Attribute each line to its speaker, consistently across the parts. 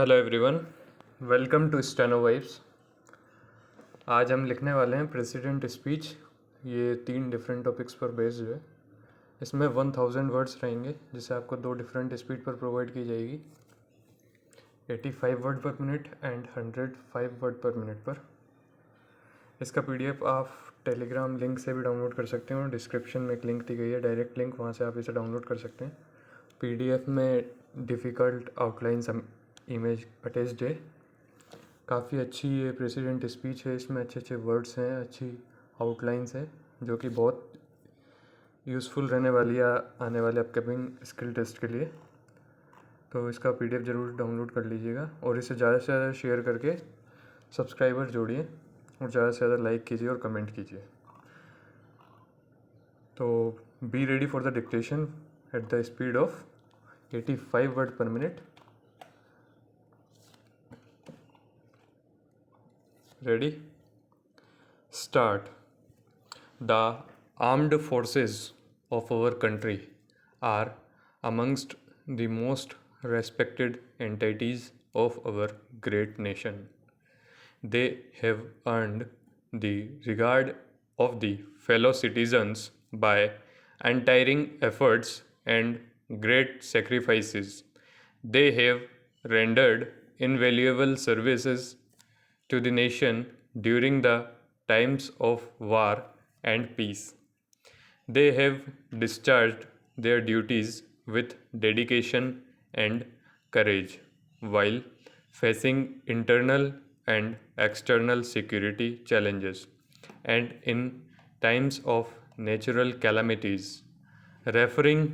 Speaker 1: Hello everyone, welcome to Steno Vibes. आज हम लिखने वाले हैं प्रेसिडेंट स्पीच। ये 3 डिफरेंट टॉपिक्स पर बेस्ड है। इसमें 1000 वर्ड्स रहेंगे, जिसे आपको 2 डिफरेंट स्पीड पर प्रोवाइड की जाएगी, 85 word per minute and 105 word per minute पर। इसका पीडीएफ आप टेलीग्राम लिंक से भी डाउनलोड कर सकते हैं और डिस्क्रिप्शन में एक लिंक दी गई है, डायरेक्ट लिंक, वहाँ से आप इसे डाउनलोड कर सकते हैं। पीडीएफ में डिफ़िकल्ट आउटलाइंस इमेज अटैच्ड है। काफ़ी अच्छी ये प्रेसिडेंट स्पीच है। इसमें अच्छे अच्छे वर्ड्स हैं, अच्छी आउटलाइंस है, जो कि बहुत यूज़फुल रहने वाली है आने वाले अपकमिंग स्किल टेस्ट के लिए। तो इसका पीडीएफ ज़रूर डाउनलोड कर लीजिएगा और इसे ज़्यादा से ज़्यादा शेयर करके सब्सक्राइबर जोड़िए और ज़्यादा से ज़्यादा लाइक कीजिए और कमेंट कीजिए। तो be ready for the dictation at the speed of 85 word per minute. Ready? Start. The armed forces of our country are amongst the most respected entities of our great nation. They have earned the regard of the fellow citizens by untiring efforts and great sacrifices. They have rendered invaluable services to the nation during the times of war and peace. They have discharged their duties with dedication and courage while facing internal and external security challenges and in times of natural calamities. Referring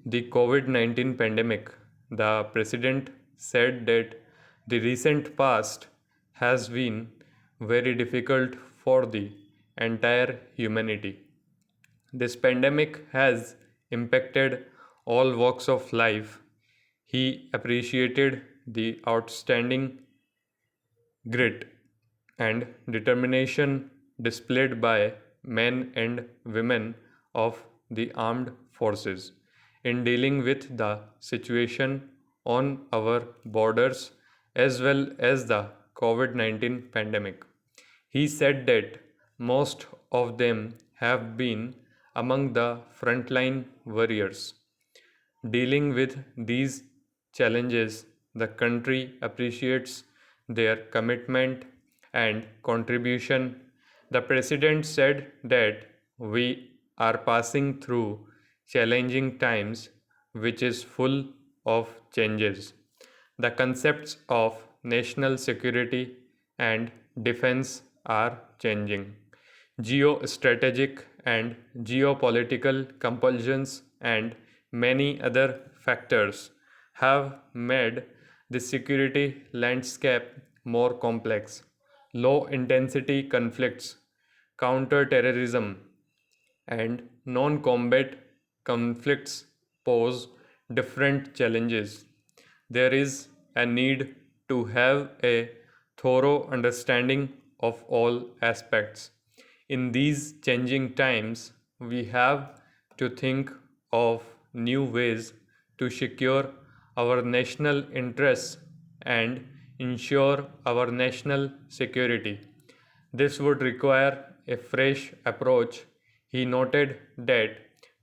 Speaker 1: the COVID-19 pandemic, the President said that the recent past has been very difficult for the entire humanity. This pandemic has impacted all walks of life. He appreciated the outstanding grit and determination displayed by men and women of the armed forces in dealing with the situation on our borders as well as the COVID-19 pandemic. He said that most of them have been among the frontline warriors. Dealing with these challenges, the country appreciates their commitment and contribution. The President said that we are passing through challenging times, which is full of changes. The concepts of national security and defense are changing. Geostrategic and geopolitical compulsions and many other factors have made the security landscape more complex. Low intensity conflicts, counterterrorism, and non combat conflicts pose different challenges. There is a need to have a thorough understanding of all aspects. In these changing times, we have to think of new ways to secure our national interests and ensure our national security. This would require a fresh approach. He noted that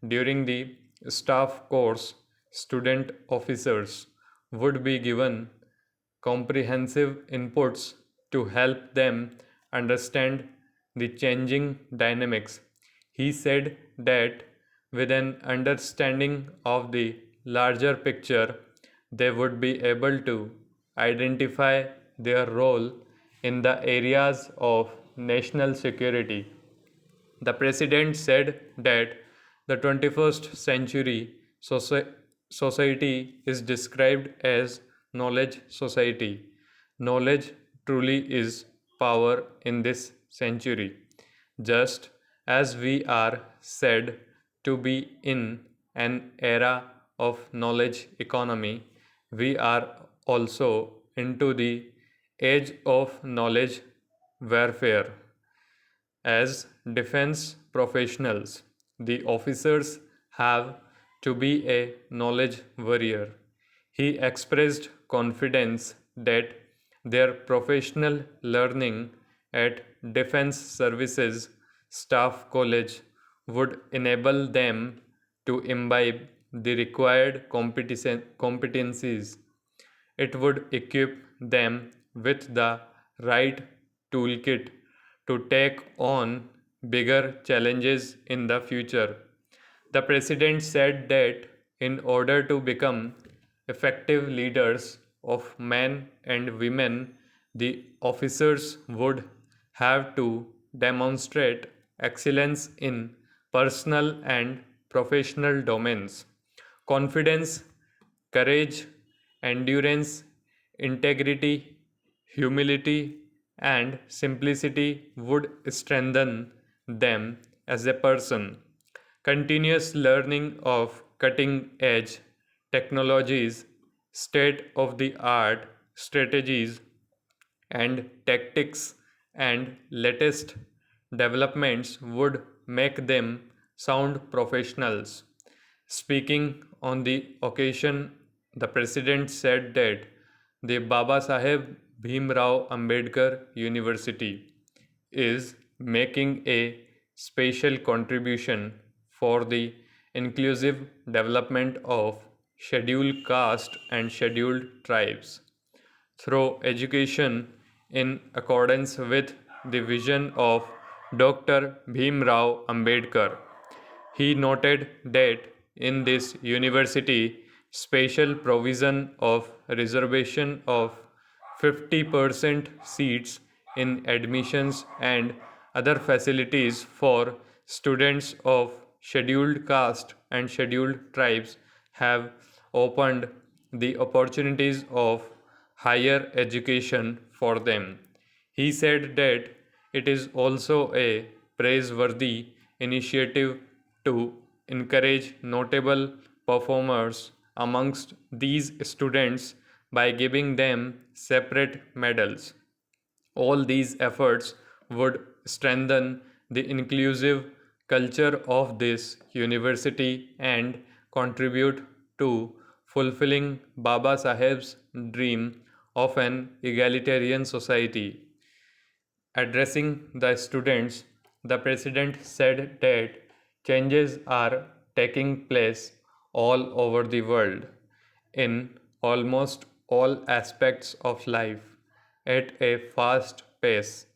Speaker 1: during the staff course, student officers would be given comprehensive inputs to help them understand the changing dynamics. He said that with an understanding of the larger picture, they would be able to identify their role in the areas of national security. The president said that the 21st century society is described as knowledge society. Knowledge truly is power in this century. Just as we are said to be in an era of knowledge economy, we are also into the age of knowledge warfare. As defense professionals, the officers have to be a knowledge warrior. He expressed confidence that their professional learning at Defense Services Staff College would enable them to imbibe the required competencies. It would equip them with the right toolkit to take on bigger challenges in the future. The president said that in order to become effective leaders of men and women, the officers would have to demonstrate excellence in personal and professional domains. Confidence, courage, endurance, integrity, humility, and simplicity would strengthen them as a person. Continuous learning of cutting edge technologies, state of the art strategies, and tactics and latest developments would make them sound professionals. Speaking on the occasion, the president said that the Baba Saheb Bhimrao Ambedkar University is making a special contribution for the inclusive development of scheduled caste and scheduled tribes through education in accordance with the vision of Dr. Bhimrao Ambedkar. He noted that in this university, special provision of reservation of 50% seats in admissions and other facilities for students of scheduled caste and scheduled tribes have opened the opportunities of higher education for them. He said that it is also a praiseworthy initiative to encourage notable performers amongst these students by giving them separate medals. All these efforts would strengthen the inclusive culture of this university and contribute to fulfilling Baba Saheb's dream of an egalitarian society. Addressing the students, the president said that changes are taking place all over the world in almost all aspects of life at a fast pace.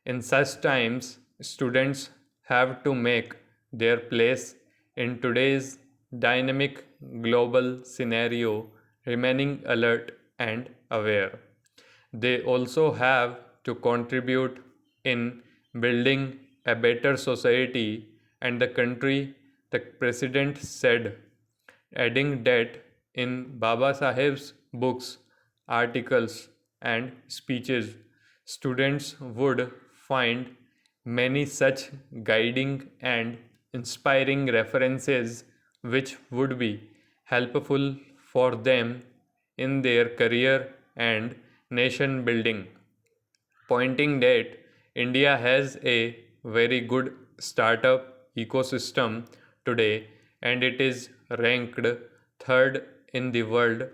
Speaker 1: In such times, students have to make their place in today's dynamic global scenario, remaining alert and aware. They also have to contribute in building a better society and the country, the president said, adding that in Baba Saheb's books, articles, and speeches, students would find many such guiding and inspiring references which would be helpful for them in their career and nation building, pointing that India has a very good startup ecosystem today and it is ranked third in the world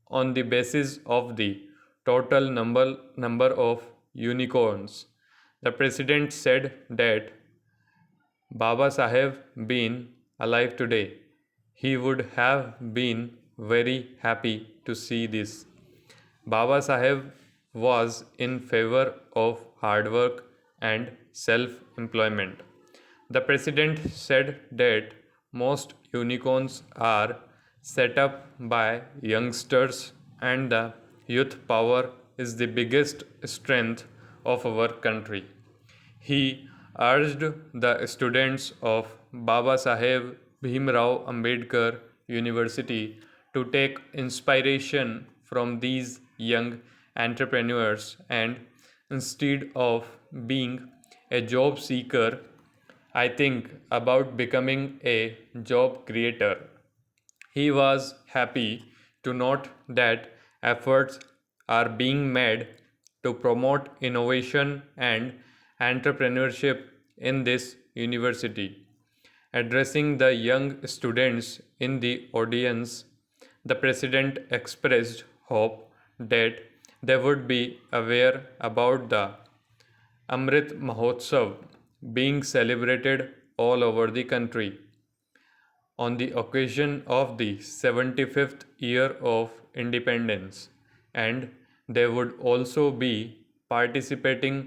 Speaker 1: on the basis of the total number of unicorns. The president said that Baba Saheb been alive today, he would have been very happy to see this. Baba Saheb was in favor of hard work and self employment. The president said that most unicorns are set up by youngsters and the youth power is the biggest strength of our country. He urged the students of Baba Saheb Bhimrao Ambedkar University to take inspiration from these young entrepreneurs and instead of being a job seeker, I think about becoming a job creator. He was happy to note that efforts are being made to promote innovation and entrepreneurship in this university. Addressing the young students in the audience, the president expressed hope that they would be aware about the Amrit Mahotsav being celebrated all over the country on the occasion of the 75th year of independence, and they would also be participating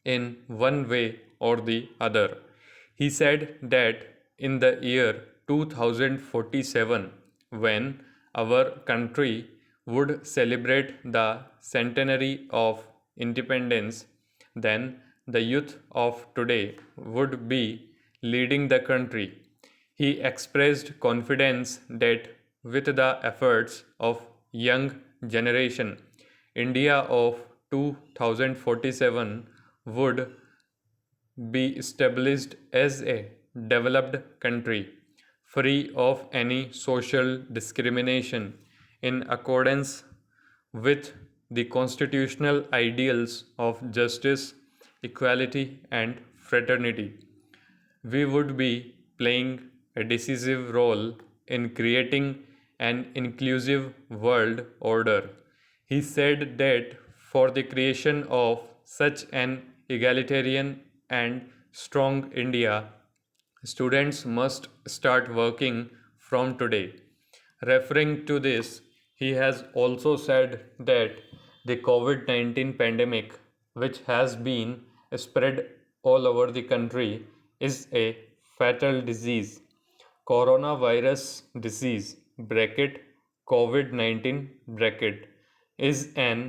Speaker 1: in one way or the other. He said that in the year 2047, when our country would celebrate the centenary of independence, then the youth of today would be leading the country. He expressed confidence that with the efforts of young generation, India of 2047 would be established as a developed country, free of any social discrimination, in accordance with the constitutional ideals of justice, equality, and fraternity. We would be playing a decisive role in creating an inclusive world order. He said that for the creation of such an egalitarian and strong India, students must start working from today. Referring to this, he has also said that the COVID 19 pandemic, which has been spread all over the country, is a fatal disease. Coronavirus disease bracket COVID 19 bracket is an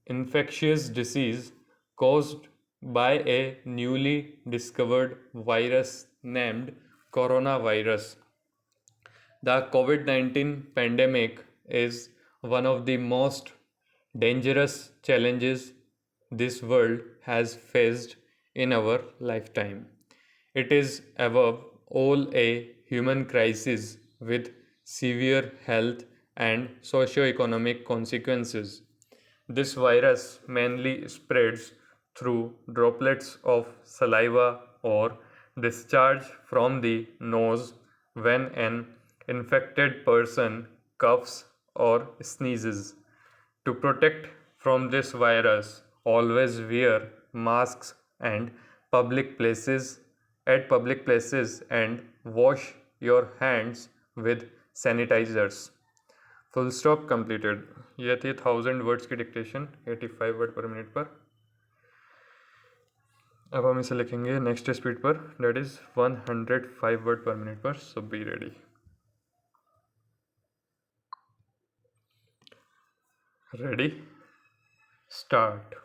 Speaker 1: infectious disease caused by a newly discovered virus named coronavirus. The COVID 19 pandemic is one of the most dangerous challenges this world has faced in our lifetime. It is above all a human crisis with severe health and socio-economic consequences. This virus mainly spreads through droplets of saliva or discharge from the nose when an infected person coughs or sneezes. To protect from this virus, always wear masks and public places public places and wash your hands with sanitizers. Full stop completed. ये थी 1000 words की dictation 85 word per minute पर. अब हम इसे लिखेंगे next speed पर, that is 105 word per minute पर. So be ready. Ready? Start.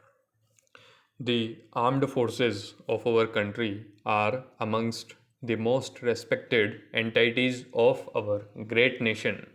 Speaker 1: The armed forces of our country are amongst the most respected entities of our great nation.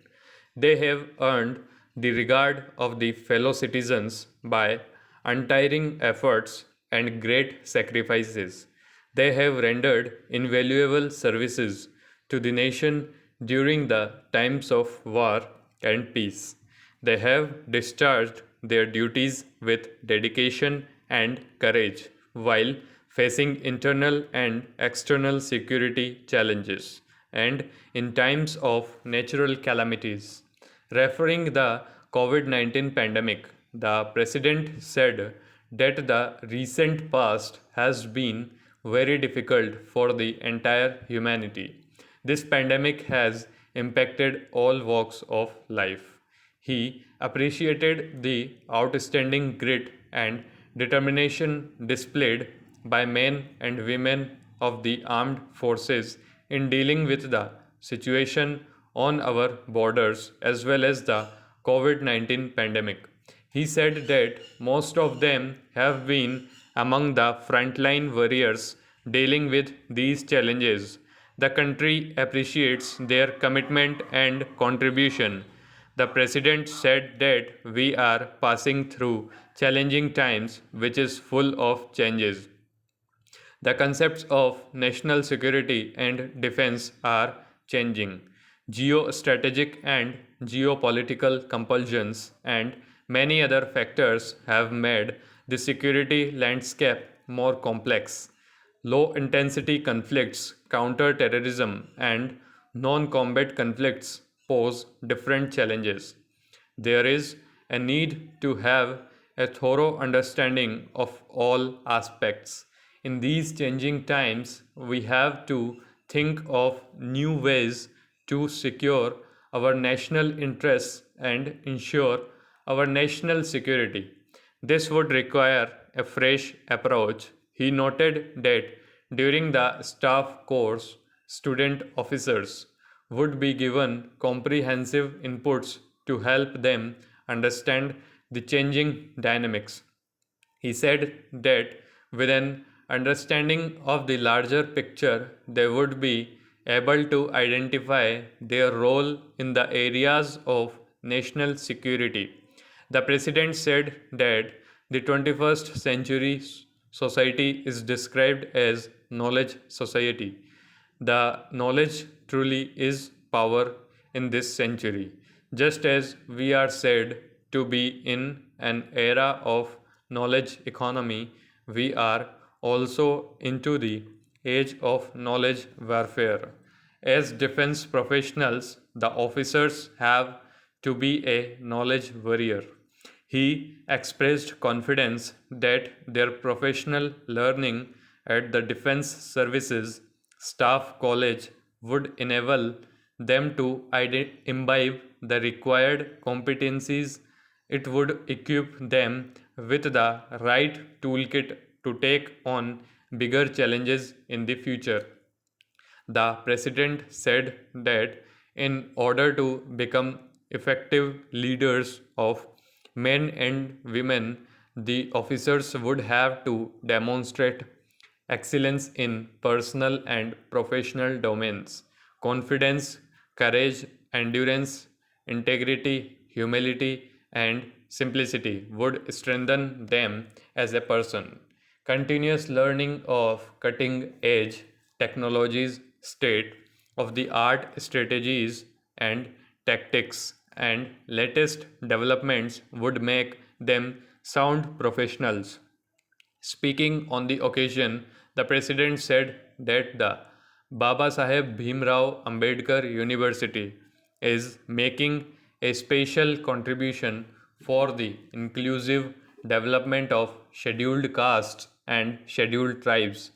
Speaker 1: They have earned the regard of the fellow citizens by untiring efforts and great sacrifices. They have rendered invaluable services to the nation during the times of war and peace. They have discharged their duties with dedication and courage while facing internal and external security challenges and in times of natural calamities. Referring the COVID-19 pandemic, the president said that the recent past has been very difficult for the entire humanity. This pandemic has impacted all walks of life. He appreciated the outstanding grit and determination displayed by men and women of the armed forces in dealing with the situation on our borders as well as the COVID 19 pandemic. He said that most of them have been among the frontline warriors dealing with these challenges. The country appreciates their commitment and contribution. The president said that we are passing through challenging times which is full of changes. The concepts of national security and defense are changing. Geostrategic and geopolitical compulsions and many other factors have made the security landscape more complex. Low intensity conflicts, counter-terrorism, and non-combat conflicts pose different challenges. There is a need to have a thorough understanding of all aspects. In these changing times, we have to think of new ways to secure our national interests and ensure our national security. This would require a fresh approach. He noted that during the staff course, student officers would be given comprehensive inputs to help them understand the changing dynamics. He said that with an understanding of the larger picture, they would be able to identify their role in the areas of national security. The president said that the 21st century society is described as knowledge society. The knowledge truly is power in this century, just as we are said to be in an era of knowledge economy, we are also into the age of knowledge warfare. As defense professionals, the officers have to be a knowledge warrior. He expressed confidence that their professional learning at the Defense Services Staff College would enable them to imbibe the required competencies. It would equip them with the right toolkit to take on bigger challenges in the future. The president said that in order to become effective leaders of men and women, the officers would have to demonstrate excellence in personal and professional domains, confidence, courage, endurance, integrity, humility, and simplicity would strengthen them as a person. Continuous learning of cutting edge technologies, state of the art strategies and tactics, and latest developments would make them sound professionals. Speaking on the occasion, the president said that the Baba Saheb Bhimrao Ambedkar University is making a special contribution for the inclusive development of scheduled castes and scheduled tribes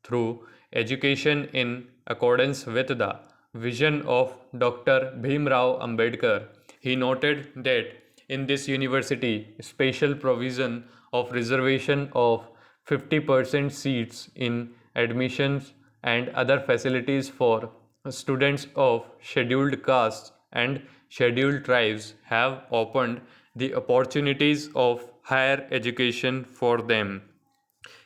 Speaker 1: through education in accordance with the vision of Dr. Bhimrao Ambedkar. He noted that in this university, special provision of reservation of 50% seats in admissions and other facilities for students of scheduled castes and scheduled tribes have opened the opportunities of higher education for them.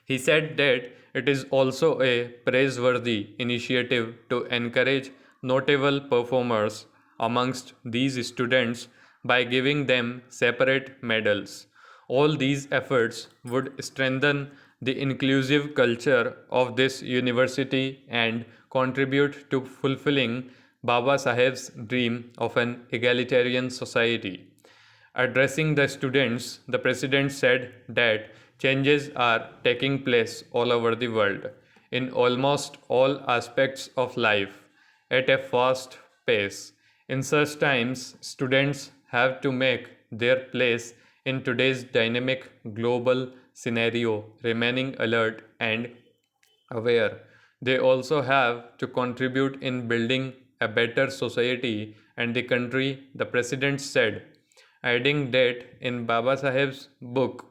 Speaker 1: He said that it is also a praiseworthy initiative to encourage notable performers amongst these students by giving them separate medals. All these efforts would strengthen the inclusive culture of this university and contribute to fulfilling Baba Saheb's dream of an egalitarian society. Addressing the students, the president said that changes are taking place all over the world, in almost all aspects of life, at a fast pace. In such times, students have to make their place in today's dynamic global scenario, remaining alert and aware. They also have to contribute in building a better society and the country, the president said, adding that in Baba Saheb's book,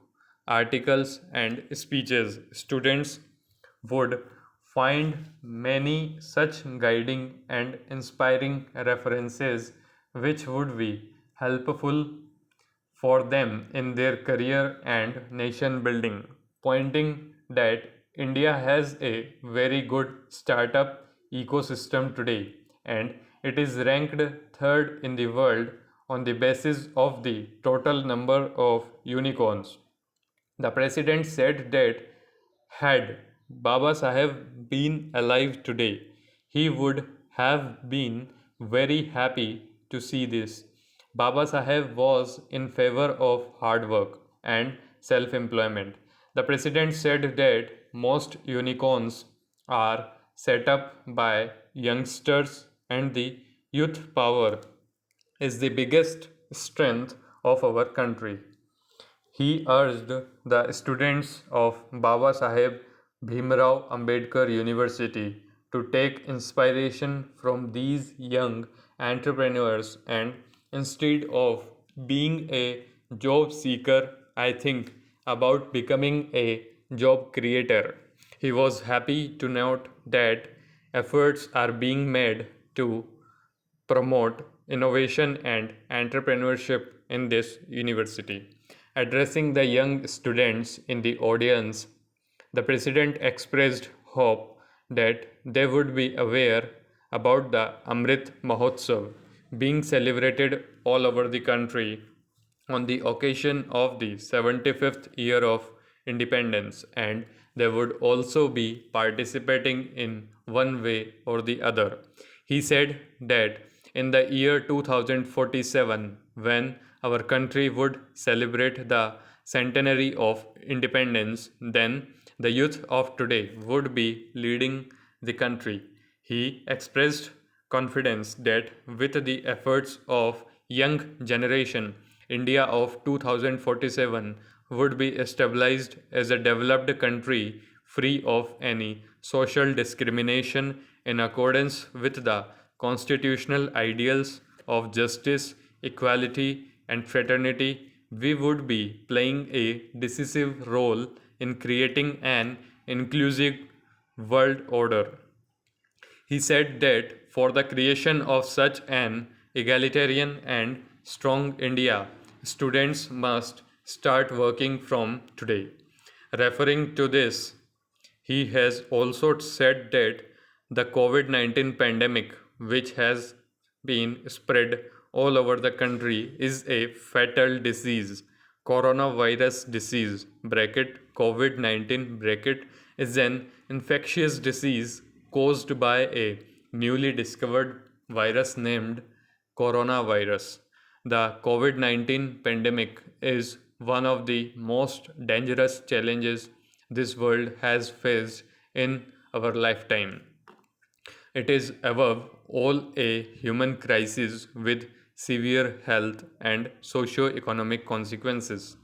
Speaker 1: articles, and speeches, students would find many such guiding and inspiring references which would be helpful for them in their career and nation building, pointing that India has a very good startup ecosystem today and it is ranked third in the world on the basis of the total number of unicorns. The president said that had Baba Saheb been alive today, he would have been very happy to see this. Baba Saheb was in favor of hard work and self employment. The president said that most unicorns are set up by youngsters and the youth power is the biggest strength of our country. He urged the students of Baba Saheb Bhimrao Ambedkar University to take inspiration from these young entrepreneurs and instead of being a job seeker, I think about becoming a job creator. He was happy to note that efforts are being made to promote innovation and entrepreneurship in this university. Addressing the young students in the audience, the president expressed hope that they would be aware about the Amrit Mahotsav being celebrated all over the country on the occasion of the 75th year of independence, and they would also be participating in one way or the other. He said that in the year 2047, when our country would celebrate the centenary of independence, then the youth of today would be leading the country. He expressed confidence that with the efforts of young generation, India of 2047 would be stabilized as a developed country free of any social discrimination in accordance with the constitutional ideals of justice, equality, and fraternity. We would be playing a decisive role in creating an inclusive world order. He said that for the creation of such an egalitarian and strong India, students must start working from today. Referring to this, he has also said that the COVID 19 pandemic, which has been spread all over the country, is a fatal disease. Coronavirus disease bracket COVID 19 bracket is an infectious disease caused by a newly discovered virus named coronavirus. The COVID 19 pandemic is one of the most dangerous challenges this world has faced in our lifetime. It is above all a human crisis with severe health and socio-economic consequences.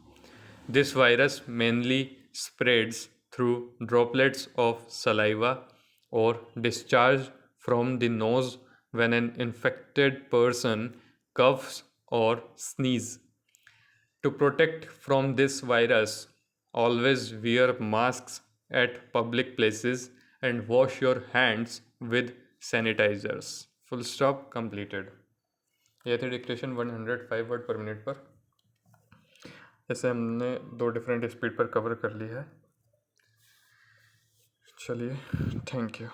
Speaker 1: This virus mainly spreads through droplets of saliva or discharge from the nose when an infected person coughs or sneezes. To protect from this virus, always wear masks at public places and wash your hands with sanitizers. Full stop completed. यह थी dictation 105 word per minute पर. ऐसे हमने 2 different speed पर cover कर ली है. चलिए, thank you.